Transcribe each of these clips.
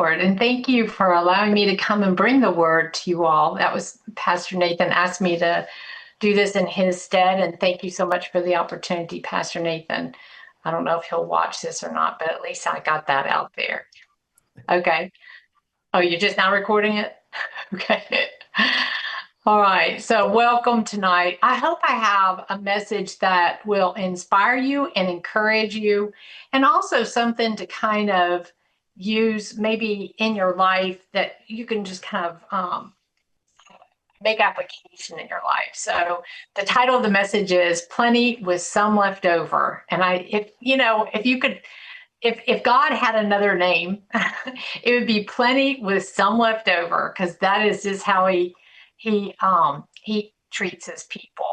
Lord. And thank you for allowing me to come and bring the word to you all. That was Pastor Nathan asked me to do this in his stead. And thank you so much for the opportunity, Pastor Nathan. I don't know if he'll watch this or not, but at least I got that out there. Okay. Oh, you're just now recording it? Okay. All right. So welcome tonight. I hope I have a message that will inspire you and encourage you, and also something to kind of use maybe in your life that you can just kind of make application in your life. So the title of the message is Plenty with Some Left Over. And if you could, if God had another name, it would be Plenty with Some Left Over, because that is just how he treats his people.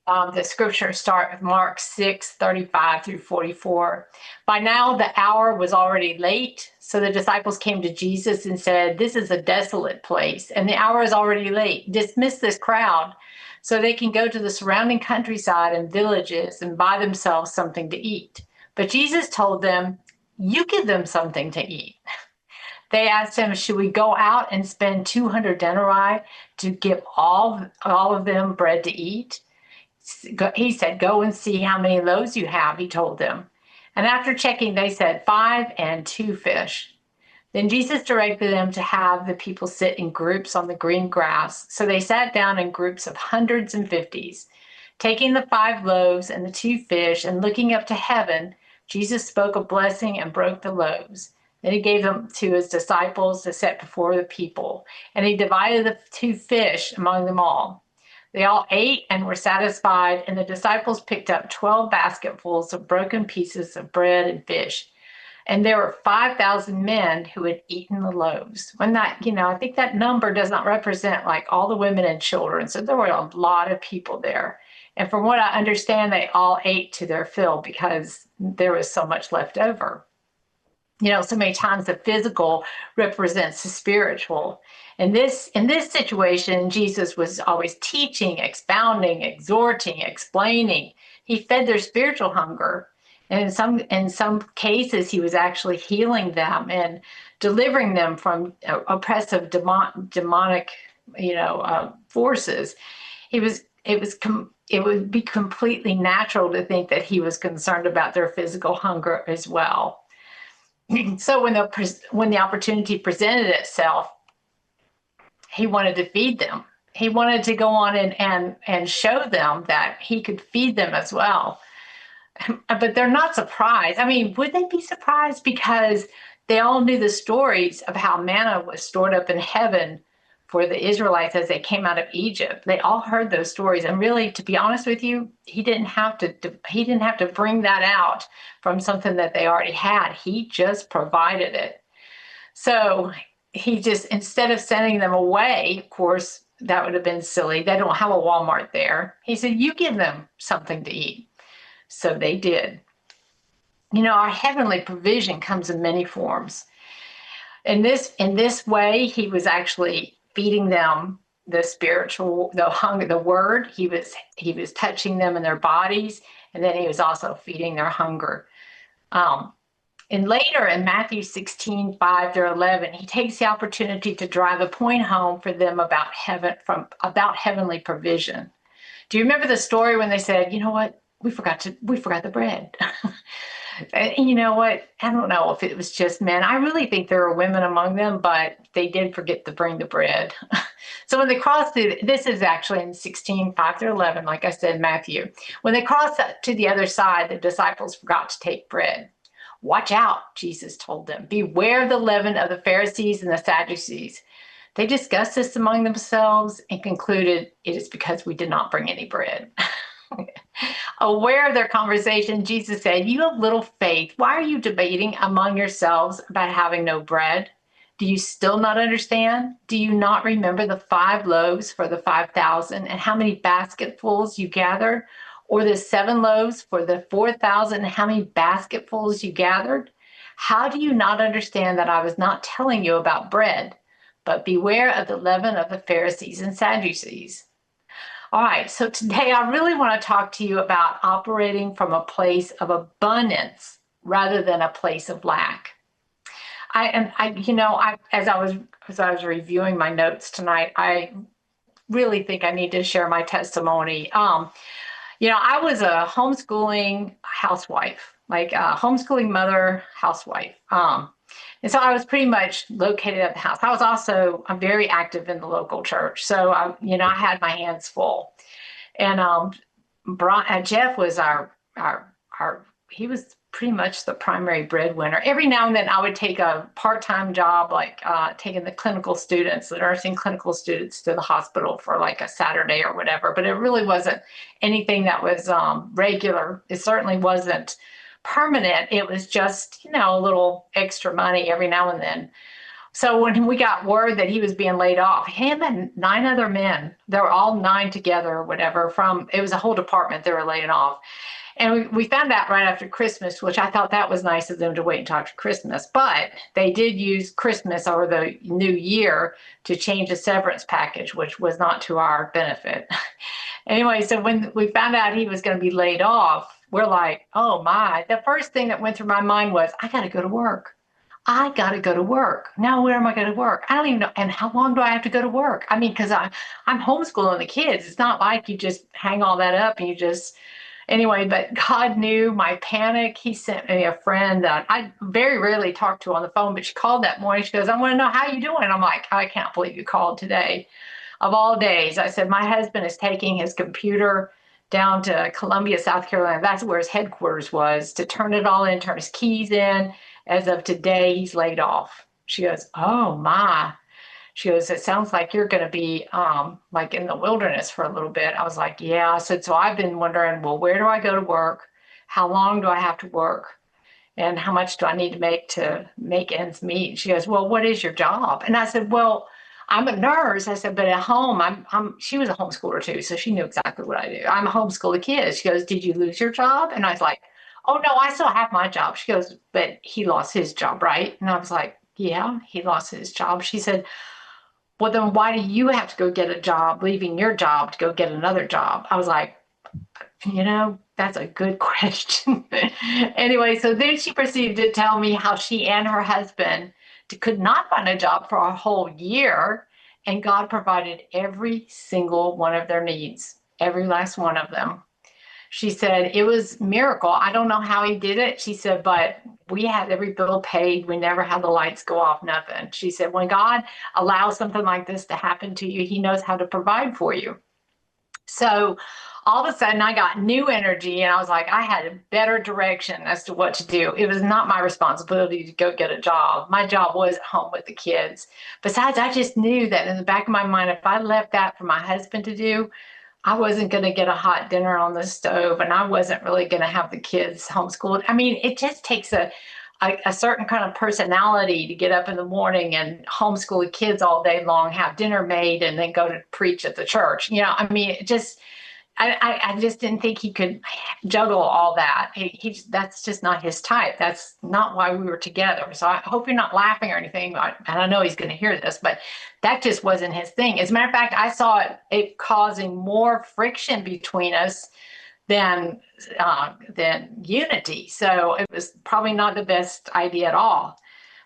The scriptures start with Mark 6:35 through 44. By now, the hour was already late. So the disciples came to Jesus and said, "This is a desolate place, and the hour is already late. Dismiss this crowd so they can go to the surrounding countryside and villages and buy themselves something to eat." But Jesus told them, "You give them something to eat." They asked him, "Should we go out and spend 200 denarii to give all of them bread to eat?" He said, "Go and see how many loaves you have," he told them. And after checking, they said, 5 and 2 fish. Then Jesus directed them to have the people sit in groups on the green grass. So they sat down in groups of hundreds and fifties. Taking the 5 loaves and the 2 fish and looking up to heaven, Jesus spoke a blessing and broke the loaves. Then he gave them to his disciples to set before the people. And he divided the 2 fish among them all. They all ate and were satisfied, and the disciples picked up 12 basketfuls of broken pieces of bread and fish. And there were 5,000 men who had eaten the loaves. When that, I think that number does not represent like all the women and children. So there were a lot of people there. And from what I understand, they all ate to their fill because there was so much left over. So many times the physical represents the spiritual. In this situation, Jesus was always teaching, expounding, exhorting, explaining. He fed their spiritual hunger. And in some cases, he was actually healing them and delivering them from oppressive demonic, forces. It would be completely natural to think that he was concerned about their physical hunger as well. So when the opportunity presented itself, he wanted to feed them. He wanted to go on and show them that he could feed them as well. But they're not surprised. I mean, would they be surprised? Because they all knew the stories of how manna was stored up in heaven for the Israelites as they came out of Egypt. They all heard those stories. And really, to be honest with you, he didn't have to bring that out from something that they already had. He just provided it. So he just, instead of sending them away, of course, that would have been silly. They don't have a Walmart there. He said, "You give them something to eat." So they did. Our heavenly provision comes in many forms. In this way, he was actually feeding them the spiritual, the hunger, the word. He was touching them in their bodies, and then he was also feeding their hunger. And later in Matthew 16:5 through 11, he takes the opportunity to drive a point home for them about heavenly provision. Do you remember the story when they said, "You know what? We forgot the bread." And you know what? I don't know if it was just men. I really think there were women among them, but they did forget to bring the bread. So when they crossed this is actually in 16:5 through 11, like I said, Matthew. When they crossed to the other side, the disciples forgot to take bread. "Watch out," Jesus told them. "Beware of the leaven of the Pharisees and the Sadducees." They discussed this among themselves and concluded, "It is because we did not bring any bread." Aware of their conversation, Jesus said, "You have little faith. Why are you debating among yourselves about having no bread? Do you still not understand? Do you not remember the 5 loaves for the 5,000 and how many basketfuls you gathered? Or the 7 loaves for the 4,000 and how many basketfuls you gathered? How do you not understand that I was not telling you about bread? But beware of the leaven of the Pharisees and Sadducees." All right, so today I really want to talk to you about operating from a place of abundance rather than a place of lack. As I was reviewing my notes tonight, I really think I need to share my testimony. I was a homeschooling housewife, like a homeschooling mother housewife. And so I was pretty much located at the house. I'm very active in the local church. So I had my hands full. And Jeff was our he was pretty much the primary breadwinner. Every now and then I would take a part-time job, like taking the nursing clinical students to the hospital for like a Saturday or whatever, but it really wasn't anything that was regular. It certainly wasn't permanent. It was just, a little extra money every now and then. So when we got word that he was being laid off, him and 9 other men, they were all 9 together or whatever, it was a whole department they were laying off. And we found out right after Christmas, which I thought that was nice of them to wait until after Christmas. But they did use Christmas or the New Year to change the severance package, which was not to our benefit. Anyway, so when we found out he was going to be laid off, we're like, oh my. The first thing that went through my mind was, I got to go to work. I got to go to work. Now, where am I going to work? I don't even know. And how long do I have to go to work? I mean, because I'm homeschooling the kids. It's not like you just hang all that up and you just. Anyway, but God knew my panic. He sent me a friend that I very rarely talk to on the phone, but she called that morning. She goes, I want to know how you doing. I'm like, I can't believe you called today. Of all days, I said, my husband is taking his computer down to Columbia, South Carolina. That's where his headquarters was, to turn it all in, turn his keys in. As of today, he's laid off. She goes, oh my. She goes, it sounds like you're going to be like in the wilderness for a little bit. I was like, yeah. I said, so I've been wondering, well, where do I go to work? How long do I have to work? And how much do I need to make ends meet? She goes, well, what is your job? And I said, well, I'm a nurse. I said, but at home, she was a homeschooler too. So she knew exactly what I do. I'm a homeschooler kid. She goes, did you lose your job? And I was like, oh no, I still have my job. She goes, but he lost his job, right? And I was like, yeah, he lost his job. She said, well, then why do you have to go get a job, leaving your job to go get another job? I was like, that's a good question. Anyway, so then she proceeded to tell me how she and her husband could not find a job for a whole year, and God provided every single one of their needs, every last one of them. She said it was a miracle. I don't know how he did it. She said, but we had every bill paid. We never had the lights go off, nothing. She said, when God allows something like this to happen to you, he knows how to provide for you. So all of a sudden I got new energy, and I was like, I had a better direction as to what to do. It was not my responsibility to go get a job. My job was at home with the kids. Besides, I just knew that in the back of my mind, if I left that for my husband to do, I wasn't going to get a hot dinner on the stove, and I wasn't really going to have the kids homeschooled. I mean, it just takes a certain kind of personality to get up in the morning and homeschool the kids all day long, have dinner made, and then go to preach at the church. I mean, I just didn't think he could juggle all that. That's just not his type. That's not why we were together. So I hope you're not laughing or anything. And I know he's going to hear this, but that just wasn't his thing. As a matter of fact, I saw it causing more friction between us than unity. So it was probably not the best idea at all.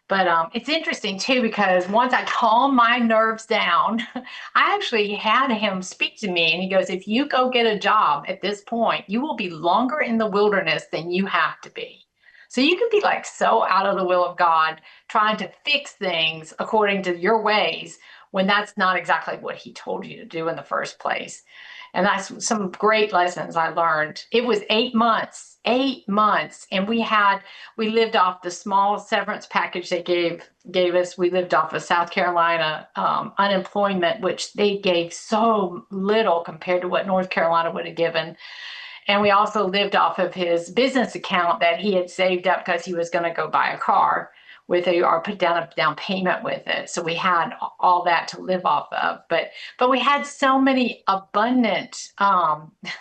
But it's interesting too, because once I calmed my nerves down, I actually had him speak to me, and he goes, if you go get a job at this point, you will be longer in the wilderness than you have to be. So you can be like so out of the will of God, trying to fix things according to your ways, when that's not exactly what he told you to do in the first place. And that's some great lessons I learned. It was 8 months, and we lived off the small severance package they gave us. We lived off of South Carolina unemployment, which they gave so little compared to what North Carolina would have given. And we also lived off of his business account that he had saved up because he was going to go buy a car with or put down a down payment with it. So we had all that to live off of. But we had so many abundant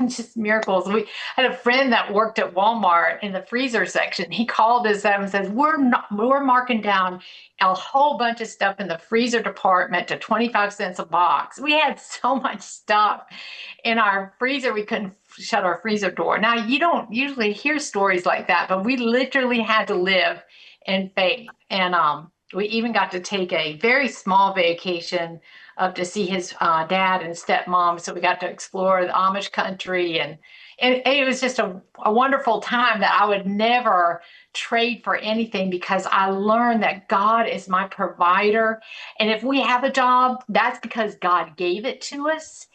just miracles. We had a friend that worked at Walmart in the freezer section. He called us up and says, we're marking down a whole bunch of stuff in the freezer department to 25 cents a box. We had so much stuff in our freezer, we couldn't shut our freezer door. Now, you don't usually hear stories like that, but we literally had to live in faith. And we even got to take a very small vacation up to see his dad and stepmom. So we got to explore the Amish country, and it was just a wonderful time that I would never trade for anything, because I learned that God is my provider. And if we have a job, that's because God gave it to us.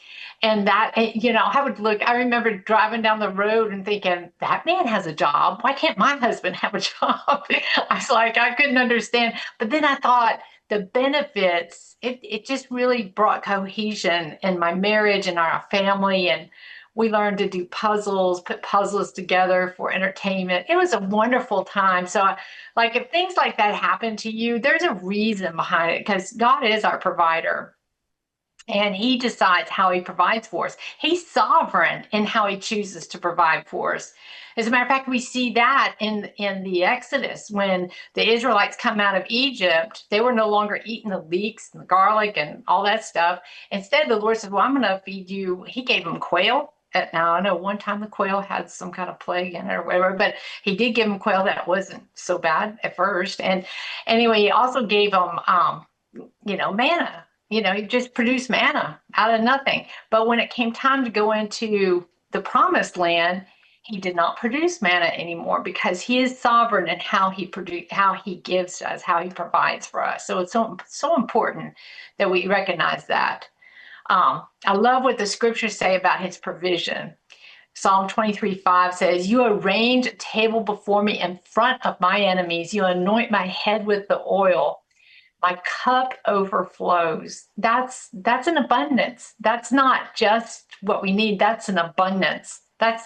And that, I remember driving down the road and thinking, that man has a job. Why can't my husband have a job? I was like, I couldn't understand. But then I thought, the benefits, it just really brought cohesion in my marriage and our family. And we learned to do puzzles, put puzzles together for entertainment. It was a wonderful time. So, like, if things like that happen to you, there's a reason behind it, because God is our provider. And he decides how he provides for us. He's sovereign in how he chooses to provide for us. As a matter of fact, we see that in the Exodus, when the Israelites come out of Egypt. They were no longer eating the leeks and the garlic and all that stuff. Instead, the Lord said, well, I'm going to feed you. He gave them quail. Now, I know one time the quail had some kind of plague in it or whatever, but he did give them quail that wasn't so bad at first. And anyway, he also gave them, manna. He just produced manna out of nothing. But when it came time to go into the promised land, he did not produce manna anymore, because he is sovereign in how he gives us, how he provides for us. So it's so important that we recognize that. I love what the scriptures say about his provision. Psalm 23:5 says, you arrange a table before me in front of my enemies. You anoint my head with the oil. My cup overflows. That's an abundance. That's not just what we need. That's an abundance.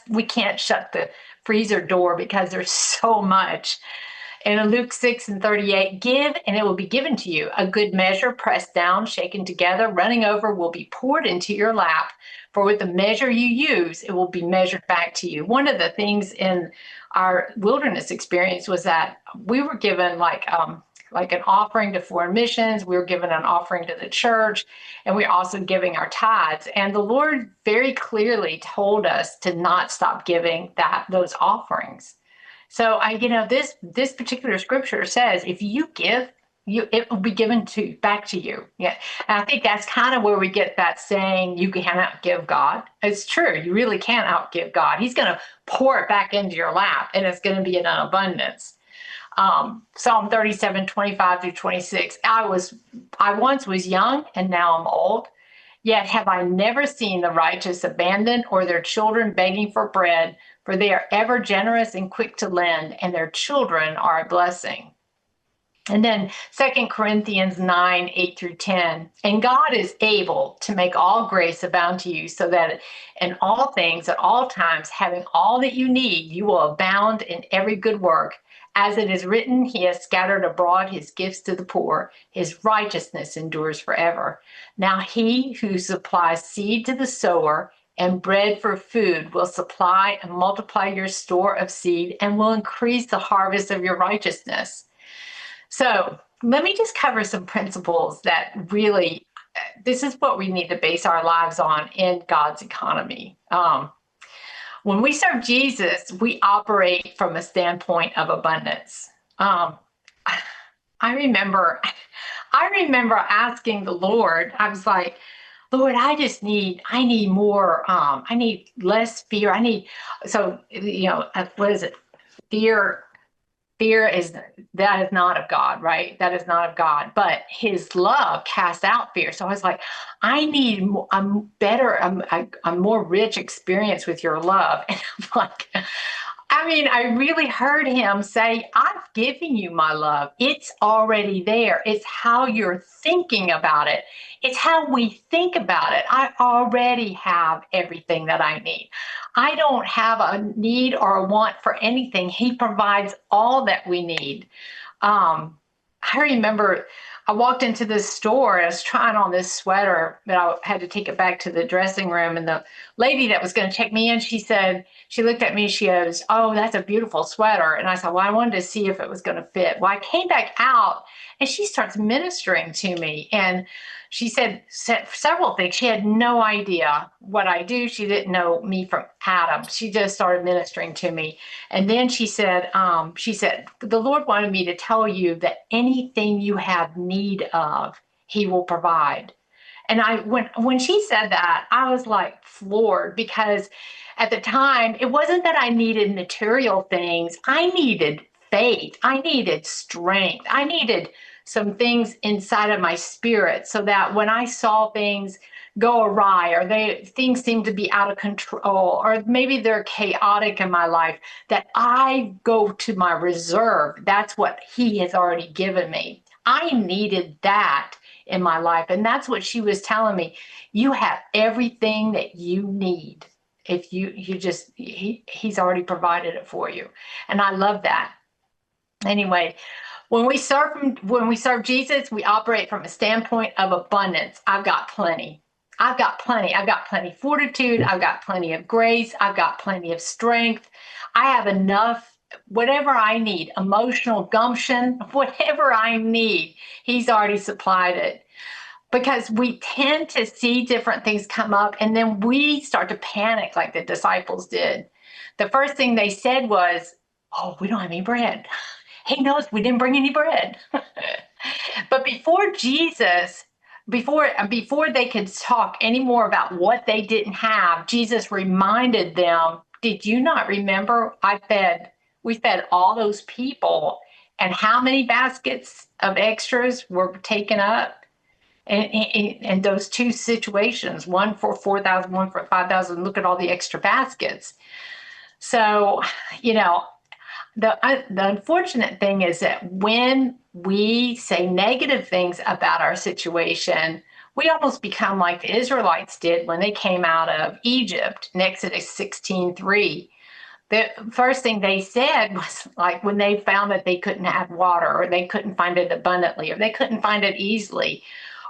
We can't shut the freezer door, because there's so much. And in Luke 6:38, give and it will be given to you. A good measure, pressed down, shaken together, running over, will be poured into your lap. For with the measure you use, it will be measured back to you. One of the things in our wilderness experience was that we were given like an offering to foreign missions. We were given an offering to the church, and we're also giving our tithes. And the Lord very clearly told us to not stop giving those offerings. So this particular scripture says, if you give, it will be given back to you. Yeah. And I think that's kind of where we get that saying, you cannot outgive God. It's true. You really can't outgive God. He's going to pour it back into your lap, and it's going to be in an abundance. Psalm 37:25-26. I once was young, and now I'm old. Yet have I never seen the righteous abandoned, or their children begging for bread, for they are ever generous and quick to lend, and their children are a blessing. And then 2 Corinthians 9:8-10. And God is able to make all grace abound to you, so that in all things, at all times, having all that you need, you will abound in every good work. As it is written, he has scattered abroad his gifts to the poor. His righteousness endures forever. Now he who supplies seed to the sower and bread for food will supply and multiply your store of seed, and will increase the harvest of your righteousness. So let me just cover some principles that really, this is what we need to base our lives on in God's economy. When we serve Jesus, we operate from a standpoint of abundance. I remember asking the Lord, I was like, Lord, I need more, I need less fear. What is it? Fear that is not of God, right? That is not of God. But his love casts out fear. So I was like, I need a more rich experience with your love. And I'm like, I really heard him say, I've given you my love. It's already there. It's how you're thinking about it. It's how we think about it. I already have everything that I need. I don't have a need or a want for anything. He provides all that we need. I remember I walked into this store and I was trying on this sweater, but I had to take it back to the dressing room. And the lady that was going to check me in, she looked at me, she goes, oh, that's a beautiful sweater. And I said, well, I wanted to see if it was going to fit. Well, I came back out and she starts ministering to me. And she said several things. She had no idea what I do. She didn't know me from Adam. She just started ministering to me. And then she said, the Lord wanted me to tell you that anything you have need of, he will provide. And when she said that, I was like floored, because at the time, it wasn't that I needed material things. I needed faith. I needed strength. I needed some things inside of my spirit, so that when I saw things go awry, or things seem to be out of control, or maybe they're chaotic in my life, that I go to my reserve. That's what he has already given me. I needed that in my life. And that's what she was telling me. You have everything that you need. If he's already provided it for you. And I love that. Anyway, when we serve Jesus, we operate from a standpoint of abundance. I've got plenty. I've got plenty. I've got plenty of fortitude. I've got plenty of grace. I've got plenty of strength. I have enough. Whatever I need, emotional gumption, whatever I need, he's already supplied it. Because we tend to see different things come up, and then we start to panic like the disciples did. The first thing they said was, oh, we don't have any bread. He knows we didn't bring any bread. But before they could talk anymore about what they didn't have, Jesus reminded them, did you not remember we fed all those people, and how many baskets of extras were taken up? And those two situations, one for 4,000, one for 5,000, look at all the extra baskets. So, the unfortunate thing is that when we say negative things about our situation, we almost become like the Israelites did when they came out of Egypt in Exodus 16:3. The first thing they said was, like, when they found that they couldn't have water, or they couldn't find it abundantly, or they couldn't find it easily,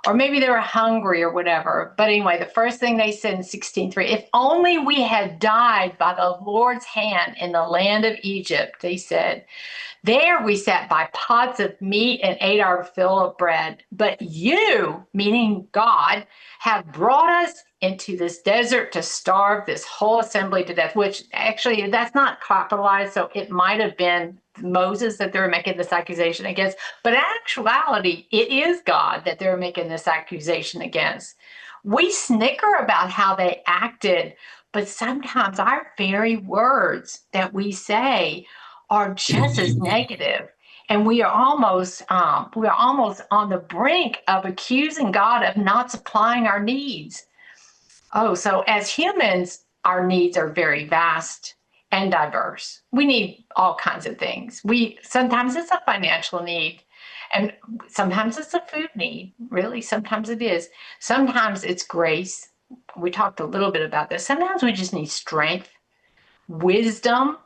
or maybe they were hungry or whatever. But anyway, the first thing they said in 16:3, if only we had died by the Lord's hand in the land of Egypt, they said. There we sat by pots of meat and ate our fill of bread. But you, meaning God, have brought us into this desert to starve this whole assembly to death, which actually that's not capitalized, so it might have been Moses that they were making this accusation against. But in actuality, it is God that they're making this accusation against. We snicker about how they acted, but sometimes our very words that we say are just as negative. And we are almost on the brink of accusing God of not supplying our needs. Oh, so as humans, our needs are very vast and diverse. We need all kinds of things. Sometimes it's a financial need, and sometimes it's a food need. Really, sometimes it is. Sometimes it's grace. We talked a little bit about this. Sometimes we just need strength, wisdom.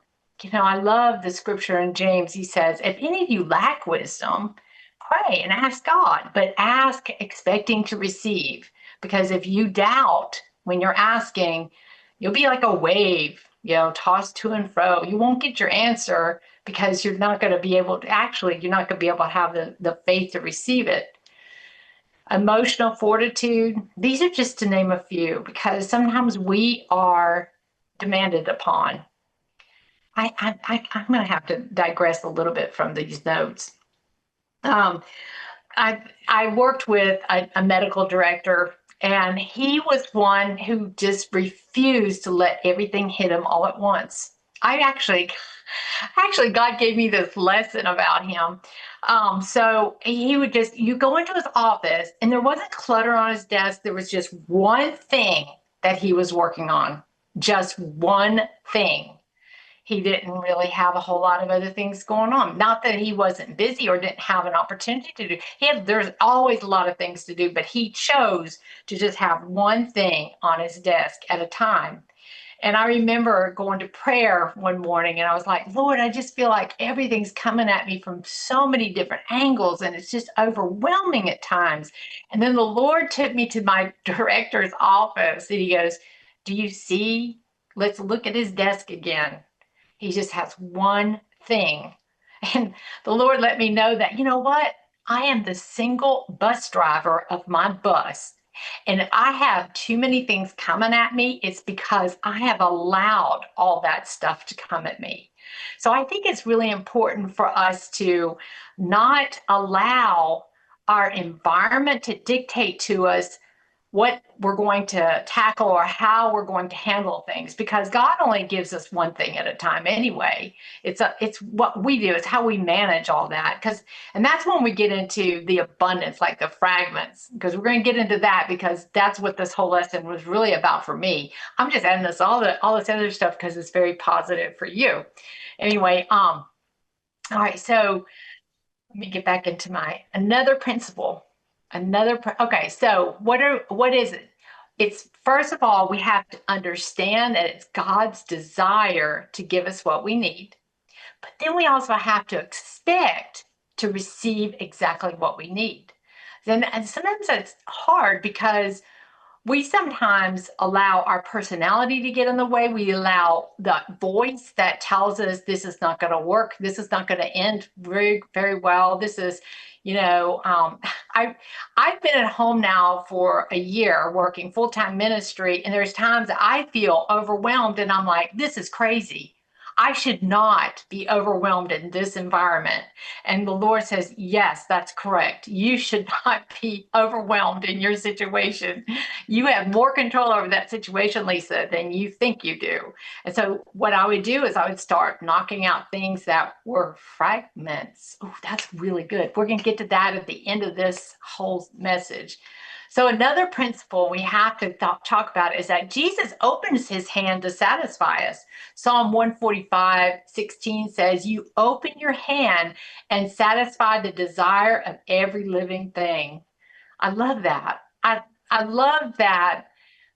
I love the scripture in James. He says, if any of you lack wisdom, pray and ask God, but ask expecting to receive. Because if you doubt when you're asking, you'll be like a wave, tossed to and fro. You won't get your answer because you're not going to be able to have the faith to receive it. Emotional fortitude. These are just to name a few, because sometimes we are demanded upon. I'm going to have to digress a little bit from these notes. I worked with a medical director, and he was one who just refused to let everything hit him all at once. Actually, God gave me this lesson about him. So he would you go into his office, and there wasn't clutter on his desk. There was just one thing that he was working on, just one thing. He didn't really have a whole lot of other things going on. Not that he wasn't busy or didn't have an opportunity to do. There's always a lot of things to do, but he chose to just have one thing on his desk at a time. And I remember going to prayer one morning, and I was like, Lord, I just feel like everything's coming at me from so many different angles, and it's just overwhelming at times. And then the Lord took me to my director's office, and he goes, do you see? Let's look at his desk again. He just has one thing. And the Lord let me know that, you know what? I am the single bus driver of my bus. And if I have too many things coming at me, it's because I have allowed all that stuff to come at me. So I think it's really important for us to not allow our environment to dictate to us what we're going to tackle or how we're going to handle things, because God only gives us one thing at a time anyway. It's what we do, it's how we manage all that. And that's when we get into the abundance, like the fragments, because we're going to get into that, because that's what this whole lesson was really about for me. I'm just adding all this other stuff because it's very positive for you. Anyway, all right, so let me get back into my another principle. Okay, so what is it? It's, first of all, we have to understand that it's God's desire to give us what we need. But then we also have to expect to receive exactly what we need. And sometimes that's hard because we sometimes allow our personality to get in the way. We allow the voice that tells us this is not going to work. This is not going to end very, very well. This is, you know, I've been at home now for a year working full-time ministry, and there's times that I feel overwhelmed and I'm like, this is crazy. I should not be overwhelmed in this environment. And the Lord says, yes, that's correct. You should not be overwhelmed in your situation. You have more control over that situation, Lisa, than you think you do. And so what I would do is I would start knocking out things that were fragments. Oh, that's really good. We're going to get to that at the end of this whole message. So another principle we have to talk about is that Jesus opens his hand to satisfy us. Psalm 145:16 says, you open your hand and satisfy the desire of every living thing. I love that. I love that.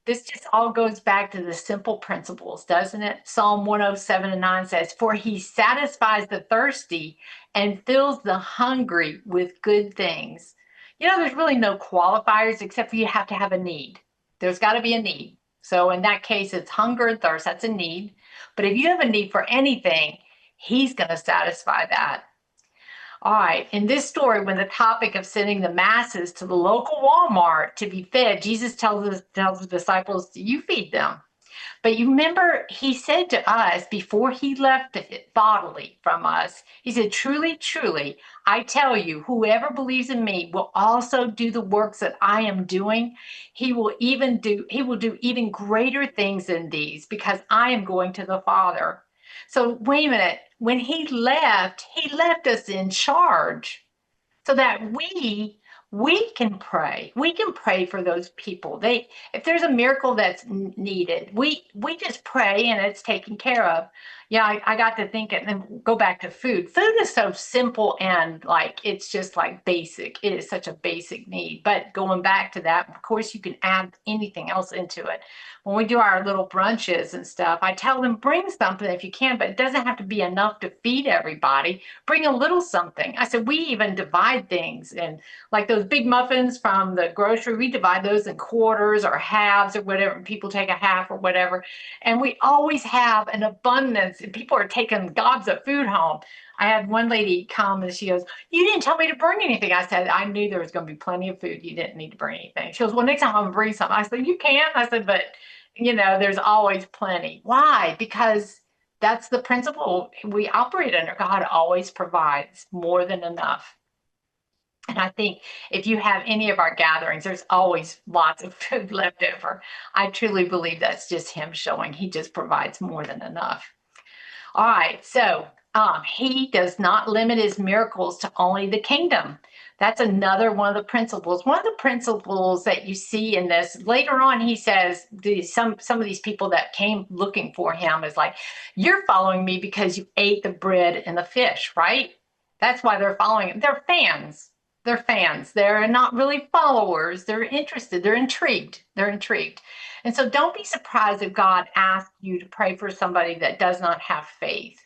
This just all goes back to the simple principles, doesn't it? Psalm 107:9 says, for he satisfies the thirsty and fills the hungry with good things. You know, there's really no qualifiers except for you have to have a need. There's got to be a need. So in that case, it's hunger and thirst. That's a need. But if you have a need for anything, he's going to satisfy that. All right, in this story, when the topic of sending the masses to the local Walmart to be fed, Jesus tells the disciples, you feed them. But you remember, he said to us before he left it bodily from us, he said, truly, truly, I tell you, whoever believes in me will also do the works that I am doing. He will do even greater things than these, because I am going to the Father. So wait a minute, when he left us in charge so that we can pray. We can pray for those people. If there's a miracle that's needed, we just pray and it's taken care of. Yeah, I got to think and then go back to food. Food is so simple and like it's just like basic. It is such a basic need. But going back to that, of course, you can add anything else into it. When we do our little brunches and stuff, I tell them bring something if you can, but it doesn't have to be enough to feed everybody. Bring a little something. I said we even divide things, and like those big muffins from the grocery, we divide those in quarters or halves or whatever. And people take a half or whatever. And we always have an abundance. And people are taking gobs of food home. I had one lady come and she goes, you didn't tell me to bring anything. I said, I knew there was going to be plenty of food. You didn't need to bring anything. She goes, well, next time I'm going to bring something. I said, you can. I said, but you know, there's always plenty. Why? Because that's the principle we operate under. God always provides more than enough. And I think if you have any of our gatherings, there's always lots of food left over. I truly believe that's just him showing he just provides more than enough. All right, so he does not limit his miracles to only the kingdom. That's another one of the principles. One of the principles that you see in this, later on he says, some of these people that came looking for him is like, you're following me because you ate the bread and the fish, right? That's why they're following him. They're fans. They're fans. They're not really followers. They're interested. They're intrigued. They're intrigued. And so don't be surprised if God asks you to pray for somebody that does not have faith.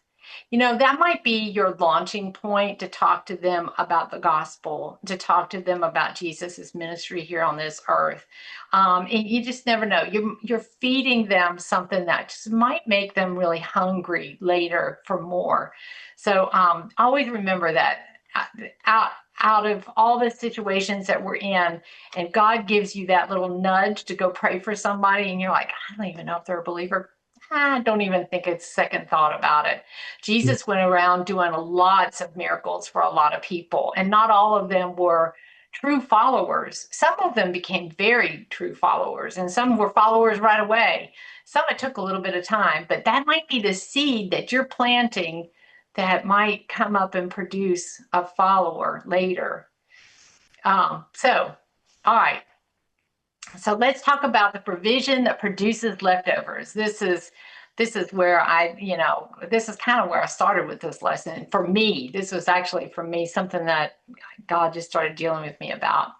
You know, that might be your launching point to talk to them about the gospel, to talk to them about Jesus's ministry here on this earth. And you just never know. You're feeding them something that just might make them really hungry later for more. So always remember that out of all the situations that we're in, and God gives you that little nudge to go pray for somebody, and you're like, I don't even know if they're a believer. I don't even think it's second thought about it. Jesus went around doing lots of miracles for a lot of people, and not all of them were true followers. Some of them became very true followers, and some were followers right away. Some it took a little bit of time, but that might be the seed that you're planting that might come up and produce a follower later. All right. So let's talk about the provision that produces leftovers. This is where this is kind of where I started with this lesson. For me, this was actually for me something that God just started dealing with me about.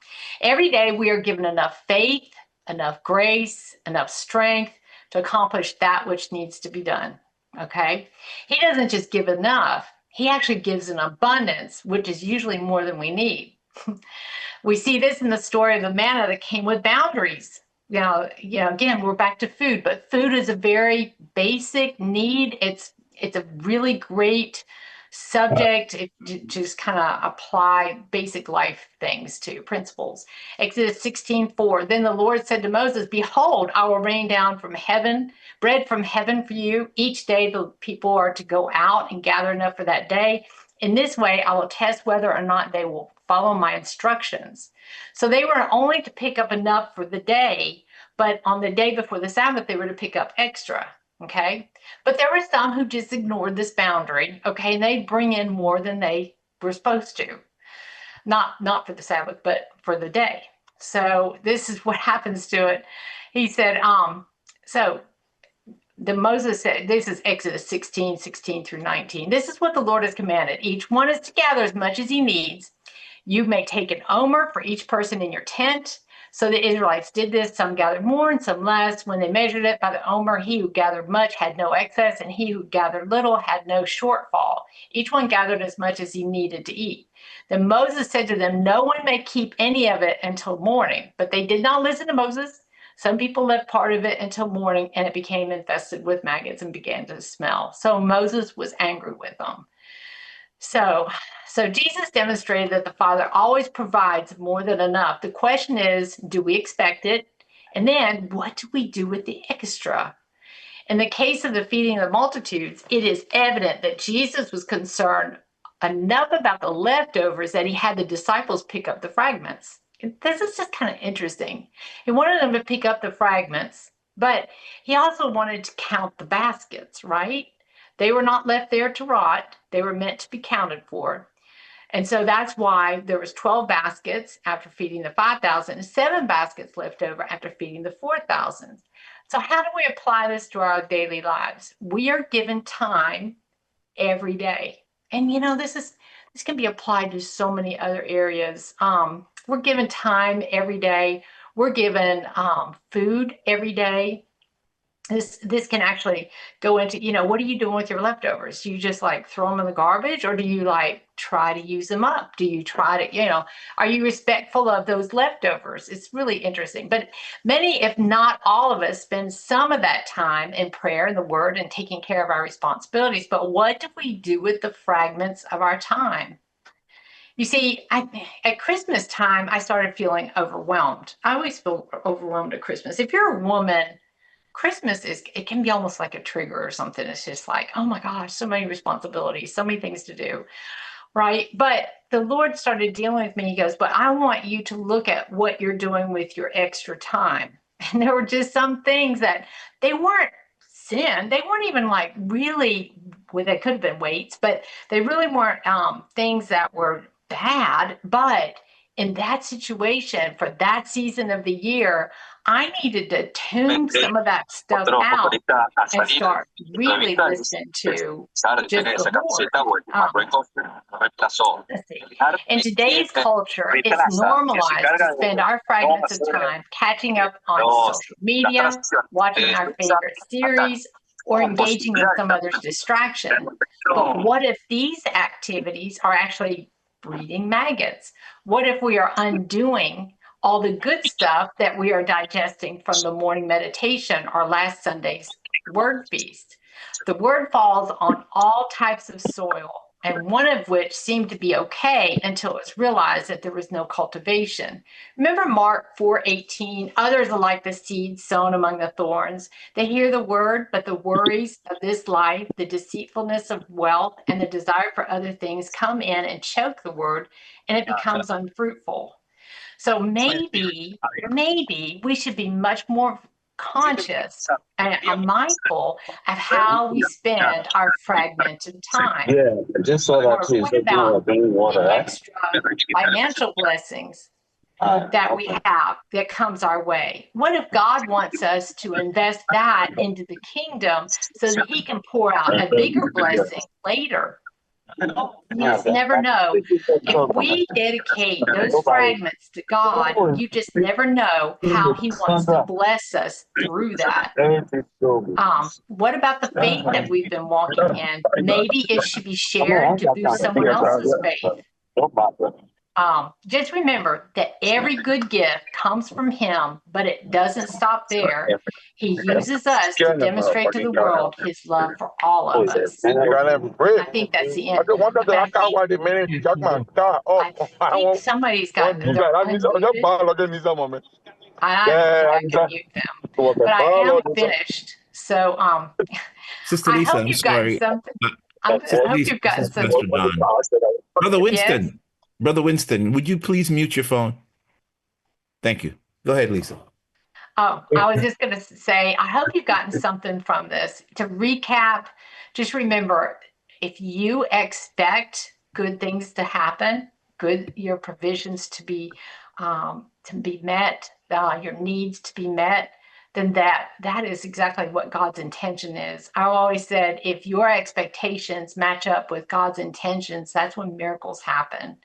Every day we are given enough faith, enough grace, enough strength to accomplish that which needs to be done. Okay? He doesn't just give enough. He actually gives an abundance, which is usually more than we need. We see this in the story of the manna that came with boundaries. Again, we're back to food, but food is a very basic need. It's a really great subject to just kind of apply basic life things to principles. Exodus 16:4. Then the Lord said to Moses, behold, I will rain down from heaven, bread from heaven for you. Each day the people are to go out and gather enough for that day. In this way, I will test whether or not they will follow my instructions. So they were only to pick up enough for the day, but on the day before the Sabbath, they were to pick up extra. Okay. But there were some who just ignored this boundary. Okay. And they'd bring in more than they were supposed to. Not for the Sabbath, but for the day. So this is what happens to it. He said, Moses said, this is Exodus 16 through 19. This is what the Lord has commanded. Each one is to gather as much as he needs. You may take an omer for each person in your tent. So the Israelites did this. Some gathered more and some less. When they measured it by the omer, he who gathered much had no excess, and he who gathered little had no shortfall. Each one gathered as much as he needed to eat. Then Moses said to them, no one may keep any of it until morning. But they did not listen to Moses. Some people left part of it until morning, and it became infested with maggots and began to smell. So Moses was angry with them. So Jesus demonstrated that the Father always provides more than enough. The question is, do we expect it? And then what do we do with the extra? In the case of the feeding of the multitudes, it is evident that Jesus was concerned enough about the leftovers that he had the disciples pick up the fragments. This is just kind of interesting. He wanted them to pick up the fragments, but he also wanted to count the baskets, right? They were not left there to rot. They were meant to be counted for. And so that's why there was 12 baskets after feeding the 5,000 and 7 baskets left over after feeding the 4,000. So how do we apply this to our daily lives? We are given time every day. And this can be applied to so many other areas. We're given time every day. We're given food every day. This can actually go into, what are you doing with your leftovers? Do you just throw them in the garbage, or do you try to use them up? Do you try to, are you respectful of those leftovers? It's really interesting. But many, if not all of us, spend some of that time in prayer and the word and taking care of our responsibilities. But what do we do with the fragments of our time? You see, at Christmas time, I started feeling overwhelmed. I always feel overwhelmed at Christmas. If you're a woman, Christmas it can be almost like a trigger or something. It's just oh my gosh, so many responsibilities, so many things to do, right? But the Lord started dealing with me. He goes, but I want you to look at what you're doing with your extra time. And there were just some things that they weren't sin. They weren't even really, well, they could have been weights, but they really weren't things that were bad. But in that situation, for that season of the year, I needed to tune some of that stuff out and start really listening to just the Lord. Let's see. In today's culture, it's normalized to spend our fragments of time catching up on social media, watching our favorite series, or engaging in some other distraction. But what if these activities are actually breeding maggots? What if we are undoing all the good stuff that we are digesting from the morning meditation or last Sunday's word feast? The word falls on all types of soil. and one of which seemed to be okay until it was realized that there was no cultivation. Remember Mark 4:18, others are like the seeds sown among the thorns. They hear the word, but the worries of this life, the deceitfulness of wealth, and the desire for other things come in and choke the word, and it becomes unfruitful. So maybe we should be much more conscious and mindful of how we spend our fragmented time. Yeah, I just saw that Or too. what So about water. the extra financial blessings that we have that comes our way? What if God wants us to invest that into the kingdom so that he can pour out a bigger blessing later? You just never know. If we dedicate those fragments to God, you just never know how he wants to bless us through that. What about the faith that we've been walking in? Maybe it should be shared to boost someone else's faith. Just remember that every good gift comes from him, but it doesn't stop there. He uses us to demonstrate to the world his love for all of us. I think that's the end. I think somebody's got their unmuted. I can mute them, but I am finished. So, Sister I Lisa, hope I'm you've gotten sorry. something. I Sister hope Lisa, you've this gotten is something. Pastor Don. Brother Winston, Yes? Brother Winston, would you please mute your phone? Thank you. Go ahead, Lisa. Oh, I was just going to say, I hope you've gotten something from this. To recap, just remember, if you expect good things to happen, your provisions to be met, your needs to be met, then that is exactly what God's intention is. I always said, if your expectations match up with God's intentions, that's when miracles happen.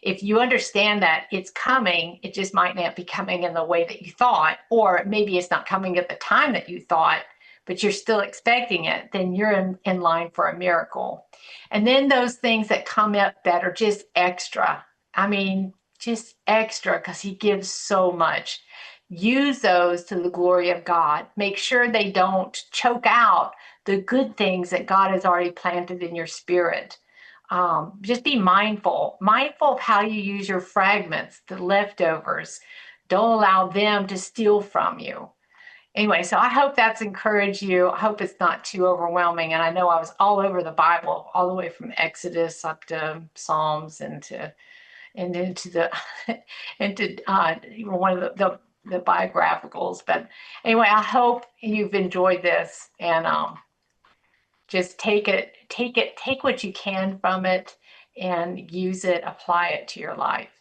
If you understand that it's coming, it just might not be coming in the way that you thought, or maybe it's not coming at the time that you thought, but you're still expecting it, then you're in line for a miracle. And then those things that come up that are just extra, I mean, just extra, because he gives so much. Use those to the glory of God. Make sure they don't choke out the good things that God has already planted in your spirit. Just be mindful of how you use your fragments, the leftovers. Don't allow them to steal from you. Anyway, so I hope that's encouraged you. I hope it's not too overwhelming. And I know I was all over the Bible, all the way from Exodus up to Psalms and into the into one of the biographicals. But anyway, I hope you've enjoyed this, and just take what you can from it and use it, apply it to your life.